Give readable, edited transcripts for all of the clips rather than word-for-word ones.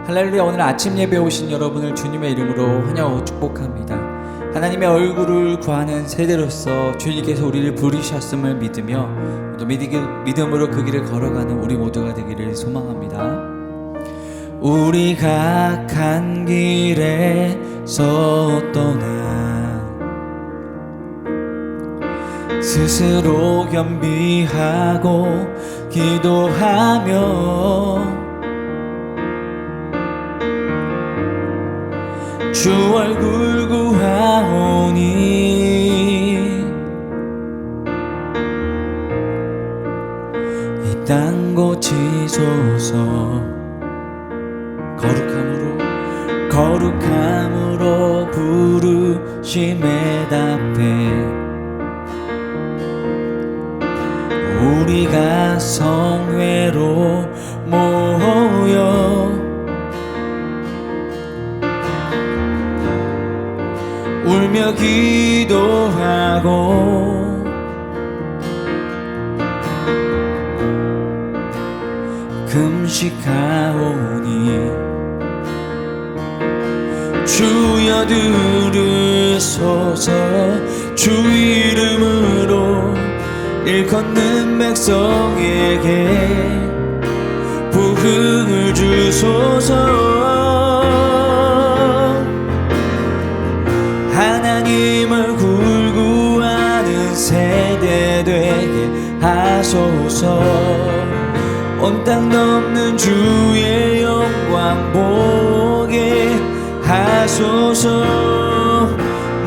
할렐루야. 오늘 아침 예배에 오신 여러분을 주님의 이름으로 환영하고 축복합니다. 하나님의 얼굴을 구하는 세대로서 주님께서 우리를 부르셨음을 믿으며 또 믿음으로 그 길을 걸어가는 우리 모두가 되기를 소망합니다. 우리가 간 길에서 떠나 스스로 겸비하고 기도하며 주 얼굴 구하오니 이 땅 고치소서. 거룩함으로 부르심에 답해 우리가 성회로 모여 울며 기도하고 금식하오니 주여 들으소서. 주 이름으로 일컫는 백성에게 부흥을 주소서. 하나님 얼굴 구하는 세대 되게 하소서. 온 땅 덮는 주의 영광 보게 하소서.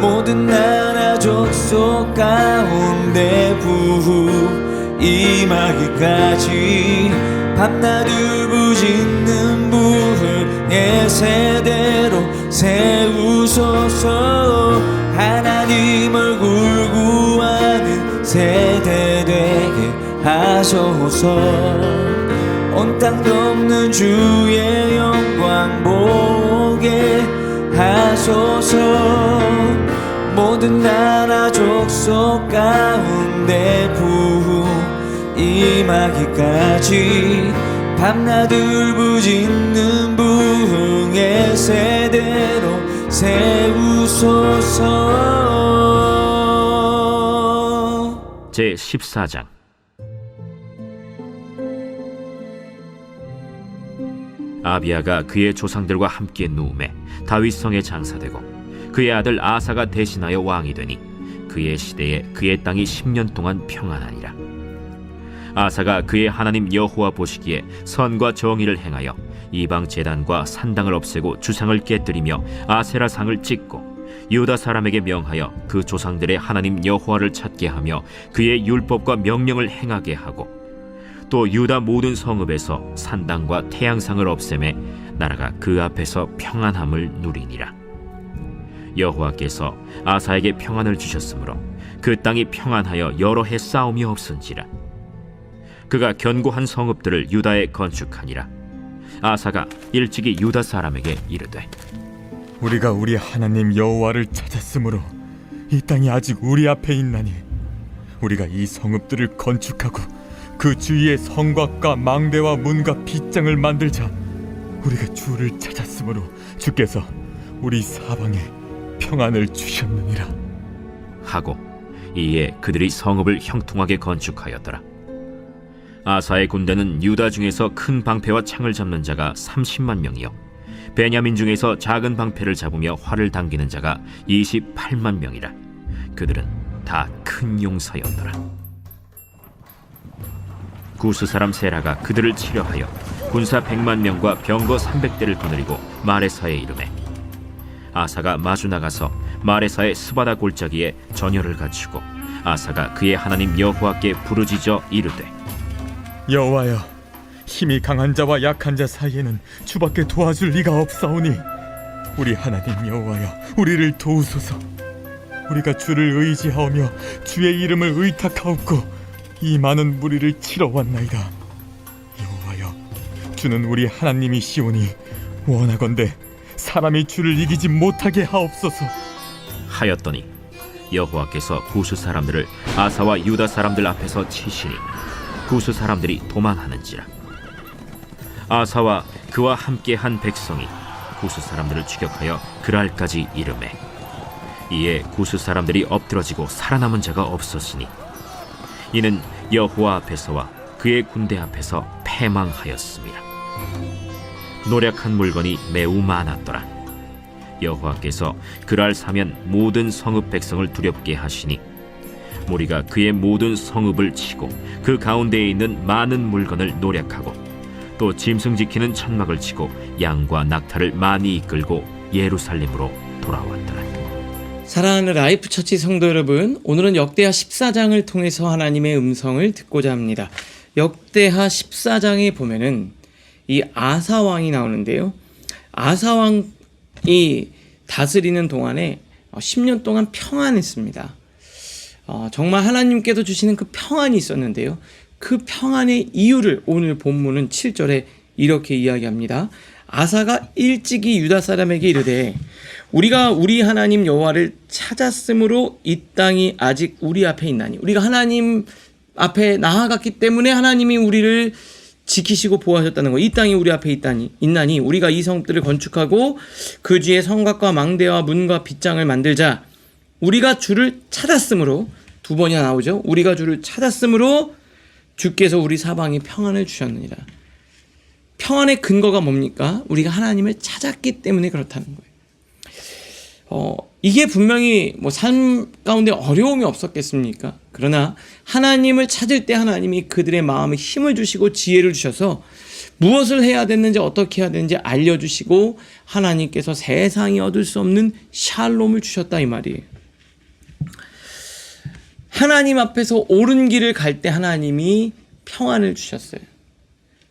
모든 나라 족속 가운데 부흥 임하기까지 밤낮 울부짖는 부흥의 세대로 세우소서. 하나님 얼굴 구하는 세대 되게 하소서. 온 땅 덮는 주의 영광 보게 하소서. 모든 나라 족속 가운데 부흥 임하기까지 밤낮 울부짖는 부흥의 세대로 세우소서. 제14장. 아비야가 그의 조상들과 함께 누움에 다윗성에 장사되고 그의 아들 아사가 대신하여 왕이 되니 그의 시대에 그의 땅이 10년 동안 평안하니라. 아사가 그의 하나님 여호와 보시기에 선과 정의를 행하여 이방 제단과 산당을 없애고 주상을 깨뜨리며 아세라상을 찍고 유다 사람에게 명하여 그 조상들의 하나님 여호와를 찾게 하며 그의 율법과 명령을 행하게 하고 또 유다 모든 성읍에서 산당과 태양상을 없애매 나라가 그 앞에서 평안함을 누리니라. 여호와께서 아사에게 평안을 주셨으므로 그 땅이 평안하여 여러 해 싸움이 없은지라. 그가 견고한 성읍들을 유다에 건축하니라. 아사가 일찍이 유다 사람에게 이르되 우리가 우리 하나님 여호와를 찾았으므로 이 땅이 아직 우리 앞에 있나니 우리가 이 성읍들을 건축하고 그 주위에 성곽과 망대와 문과 빗장을 만들자. 우리가 주를 찾았으므로 주께서 우리 사방에 평안을 주셨느니라 하고 이에 그들이 성읍을 형통하게 건축하였더라. 아사의 군대는 유다 중에서 큰 방패와 창을 잡는 자가 30만 명이요 베냐민 중에서 작은 방패를 잡으며 활을 당기는 자가 28만 명이라. 그들은 다 큰 용사였더라. 구스 사람 세라가 그들을 치려하여 군사 100만 명과 병거 300대를 거느리고 마레사에 이르매 아사가 마주 나가서 마레사의 스바다 골짜기에 전열을 갖추고 아사가 그의 하나님 여호와께 부르짖어 이르되 여호와여, 힘이 강한 자와 약한 자 사이에는 주밖에 도와줄 리가 없사오니 우리 하나님 여호와여, 우리를 도우소서. 우리가 주를 의지하오며 주의 이름을 의탁하옵고 이 많은 무리를 치러 왔나이다. 여호와여, 주는 우리 하나님이시오니 원하건대 사람이 주를 이기지 못하게 하옵소서. 하였더니 여호와께서 구스 사람들을 아사와 유다 사람들 앞에서 치시니 구스 사람들이 도망하는지라. 아사와 그와 함께한 백성이 구스 사람들을 추격하여 그랄까지 이르매 이에 구스 사람들이 엎드러지고 살아남은 자가 없었으니 이는 여호와 앞에서와 그의 군대 앞에서 패망하였습니다. 노력한 물건이 매우 많았더라. 여호와께서 그랄 사면 모든 성읍 백성을 두렵게 하시니 무리가 그의 모든 성읍을 치고 그 가운데에 있는 많은 물건을 노력하고 또 짐승 지키는 천막을 치고 양과 낙타를 많이 이끌고 예루살렘으로 돌아왔더라. 사랑하는 라이프처치 성도 여러분, 오늘은 역대하 14장을 통해서 하나님의 음성을 듣고자 합니다. 역대하 14장에 보면은 이 아사 왕이 나오는데요. 아사 왕이 다스리는 동안에 10년 동안 평안했습니다. 정말 하나님께서 주시는 그 평안이 있었는데요. 그 평안의 이유를 오늘 본문은 7절에 이렇게 이야기합니다. 아사가 일찍이 유다 사람에게 이르되 우리가 우리 하나님 여호와를 찾았으므로 이 땅이 아직 우리 앞에 있나니, 우리가 하나님 앞에 나아갔기 때문에 하나님이 우리를 지키시고 보호하셨다는 거. 이 땅이 우리 앞에 있나니 우리가 이 성들을 건축하고 그 뒤에 성곽과 망대와 문과 빗장을 만들자. 우리가 주를 찾았으므로, 두 번이나 나오죠. 우리가 주를 찾았으므로 주께서 우리 사방에 평안을 주셨느니라. 평안의 근거가 뭡니까? 우리가 하나님을 찾았기 때문에 그렇다는 거예요. 이게 분명히 삶 가운데 어려움이 없었겠습니까? 그러나 하나님을 찾을 때 하나님이 그들의 마음에 힘을 주시고 지혜를 주셔서 무엇을 해야 되는지 어떻게 해야 되는지 알려주시고 하나님께서 세상이 얻을 수 없는 샬롬을 주셨다 이 말이에요. 하나님 앞에서 옳은 길을 갈 때 하나님이 평안을 주셨어요.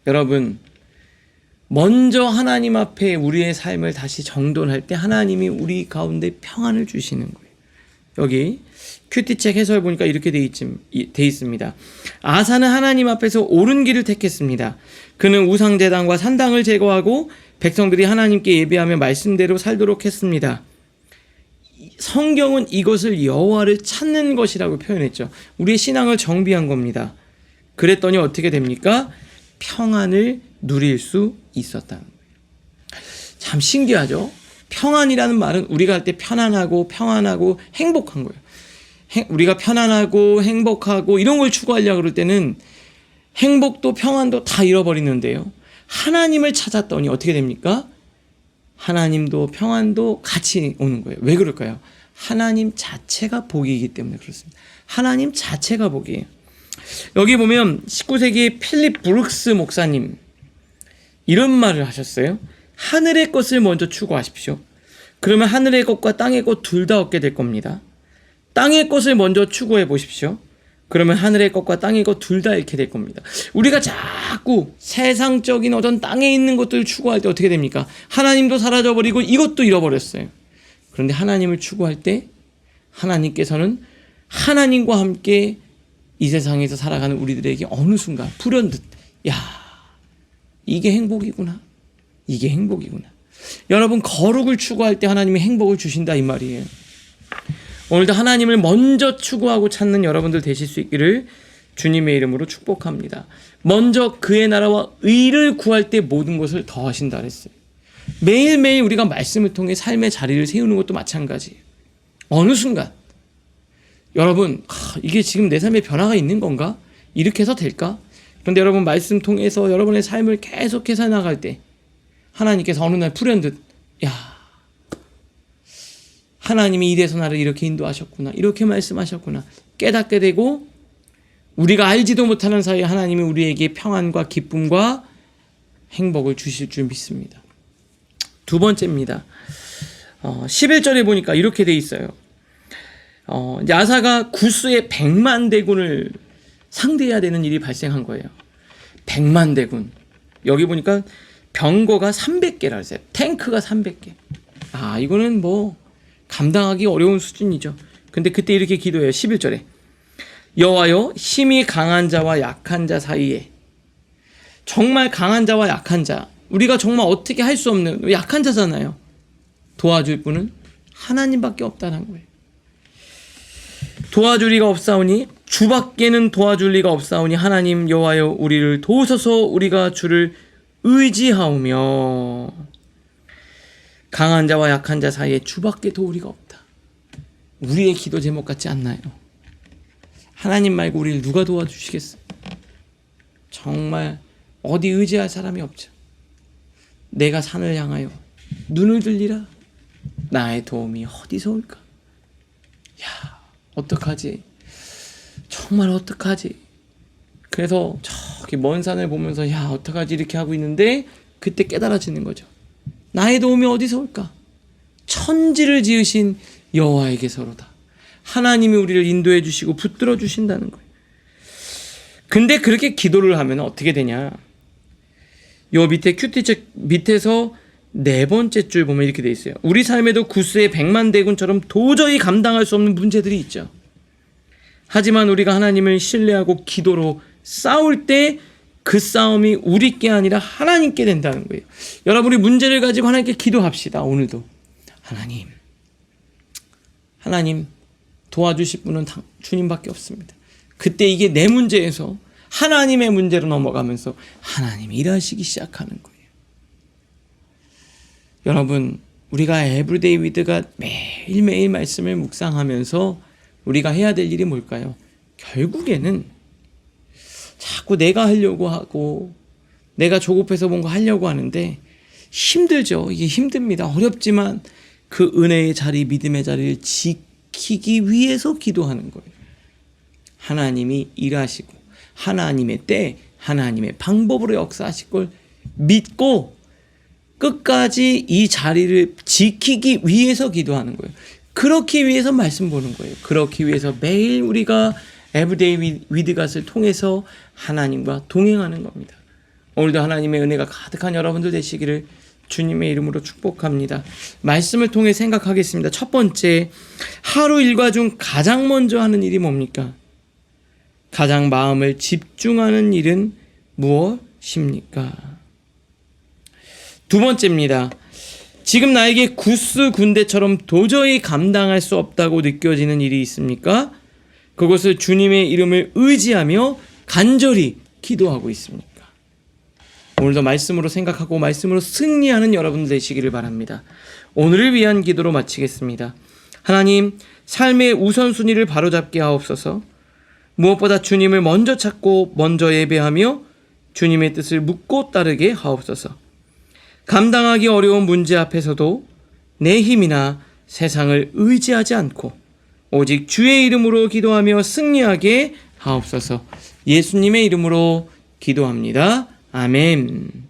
여러분, 먼저 하나님 앞에 우리의 삶을 다시 정돈할 때 하나님이 우리 가운데 평안을 주시는 거예요. 여기 큐티책 해설 보니까 이렇게 돼 있습니다. 아사는 하나님 앞에서 옳은 길을 택했습니다. 그는 우상제단과 산당을 제거하고 백성들이 하나님께 예배하며 말씀대로 살도록 했습니다. 성경은 이것을 여호와를 찾는 것이라고 표현했죠. 우리의 신앙을 정비한 겁니다. 그랬더니 어떻게 됩니까? 평안을 누릴 수 있었다는 거예요. 참 신기하죠? 평안이라는 말은 우리가 할 때 편안하고 행복한 거예요. 우리가 편안하고 행복하고 이런 걸 추구하려고 그럴 때는 행복도 평안도 다 잃어버리는데요. 하나님을 찾았더니 어떻게 됩니까? 하나님도 평안도 같이 오는 거예요. 왜 그럴까요? 하나님 자체가 복이기 때문에 그렇습니다. 하나님 자체가 복이에요. 여기 보면 19세기 필립 브룩스 목사님 이런 말을 하셨어요. 하늘의 것을 먼저 추구하십시오. 그러면 하늘의 것과 땅의 것 둘 다 얻게 될 겁니다. 땅의 것을 먼저 추구해 보십시오. 그러면 하늘의 것과 땅의 것 둘 다 잃게 될 겁니다. 우리가 자꾸 세상적인 어떤 땅에 있는 것들을 추구할 때 어떻게 됩니까? 하나님도 사라져버리고 이것도 잃어버렸어요. 그런데 하나님을 추구할 때 하나님께서는 하나님과 함께 이 세상에서 살아가는 우리들에게 어느 순간 불현듯 이게 행복이구나. 이게 행복이구나. 여러분, 거룩을 추구할 때 하나님이 행복을 주신다 이 말이에요. 오늘도 하나님을 먼저 추구하고 찾는 여러분들 되실 수 있기를 주님의 이름으로 축복합니다. 먼저 그의 나라와 의를 구할 때 모든 것을 더하신다 그랬어요. 매일매일 우리가 말씀을 통해 삶의 자리를 세우는 것도 마찬가지예요. 어느 순간 여러분, 이게 지금 내 삶에 변화가 있는 건가? 이렇게 해서 될까? 그런데 여러분, 말씀 통해서 여러분의 삶을 계속해서 나갈 때 하나님께서 어느 날 불현듯 하나님이 이래서 나를 이렇게 인도하셨구나, 이렇게 말씀하셨구나 깨닫게 되고 우리가 알지도 못하는 사이에 하나님이 우리에게 평안과 기쁨과 행복을 주실 줄 믿습니다. 두 번째입니다. 11절에 보니까 이렇게 돼 있어요. 아사가 구스의 100만 대군을 상대해야 되는 일이 발생한 거예요. 100만 대군. 여기 보니까 병거가 300개라 했어요. 탱크가 300개. 이거는 감당하기 어려운 수준이죠. 근데 그때 이렇게 기도해요. 11절에 여호와여, 힘이 강한 자와 약한 자 사이에, 정말 강한 자와 약한 자, 우리가 정말 어떻게 할 수 없는 약한 자잖아요. 도와줄 분은 하나님밖에 없다는 거예요. 도와줄 리가 없사오니, 주밖에는 도와줄 리가 없사오니 하나님 여호와여 우리를 도우소서. 우리가 주를 의지하오며 강한 자와 약한 자 사이에 주밖에 도우리가 없다. 우리의 기도 제목 같지 않나요? 하나님 말고 우리를 누가 도와주시겠어요? 정말 어디 의지할 사람이 없죠. 내가 산을 향하여 눈을 들리라. 나의 도움이 어디서 올까? 야, 어떡하지? 정말 어떡하지? 그래서 저기 먼 산을 보면서 야, 어떡하지? 이렇게 하고 있는데 그때 깨달아지는 거죠. 나의 도움이 어디서 올까? 천지를 지으신 여호와에게서로다. 하나님이 우리를 인도해 주시고 붙들어 주신다는 거예요. 근데 그렇게 기도를 하면 어떻게 되냐? 요 밑에 큐티책 밑에서 네 번째 줄 보면 이렇게 돼 있어요. 우리 삶에도 구스의 100만 대군처럼 도저히 감당할 수 없는 문제들이 있죠. 하지만 우리가 하나님을 신뢰하고 기도로 싸울 때 그 싸움이 우리께 아니라 하나님께 된다는 거예요. 여러분, 우리 문제를 가지고 하나님께 기도합시다. 오늘도 하나님 도와주실 분은 주님밖에 없습니다. 그때 이게 내 문제에서 하나님의 문제로 넘어가면서 하나님이 일하시기 시작하는 거예요. 여러분, 우리가 에브리데이 위드가 매일매일 말씀을 묵상하면서 우리가 해야 될 일이 뭘까요? 결국에는 자꾸 내가 하려고 하고 내가 조급해서 뭔가 하려고 하는데 힘들죠. 이게 힘듭니다. 어렵지만 그 은혜의 자리, 믿음의 자리를 지키기 위해서 기도하는 거예요. 하나님이 일하시고 하나님의 때, 하나님의 방법으로 역사하실 걸 믿고 끝까지 이 자리를 지키기 위해서 기도하는 거예요. 그렇기 위해서 말씀 보는 거예요. 그렇기 위해서 매일 우리가 에브리데이 위드갓을 통해서 하나님과 동행하는 겁니다. 오늘도 하나님의 은혜가 가득한 여러분들 되시기를 주님의 이름으로 축복합니다. 말씀을 통해 생각하겠습니다. 첫 번째, 하루 일과 중 가장 먼저 하는 일이 뭡니까? 가장 마음을 집중하는 일은 무엇입니까? 두 번째입니다. 지금 나에게 구스 군대처럼 도저히 감당할 수 없다고 느껴지는 일이 있습니까? 그것을 주님의 이름을 의지하며 간절히 기도하고 있습니까? 오늘도 말씀으로 생각하고 말씀으로 승리하는 여러분 되시기를 바랍니다. 오늘을 위한 기도로 마치겠습니다. 하나님, 삶의 우선순위를 바로잡게 하옵소서. 무엇보다 주님을 먼저 찾고 먼저 예배하며 주님의 뜻을 묻고 따르게 하옵소서. 감당하기 어려운 문제 앞에서도 내 힘이나 세상을 의지하지 않고 오직 주의 이름으로 기도하며 승리하게 하옵소서. 예수님의 이름으로 기도합니다. 아멘.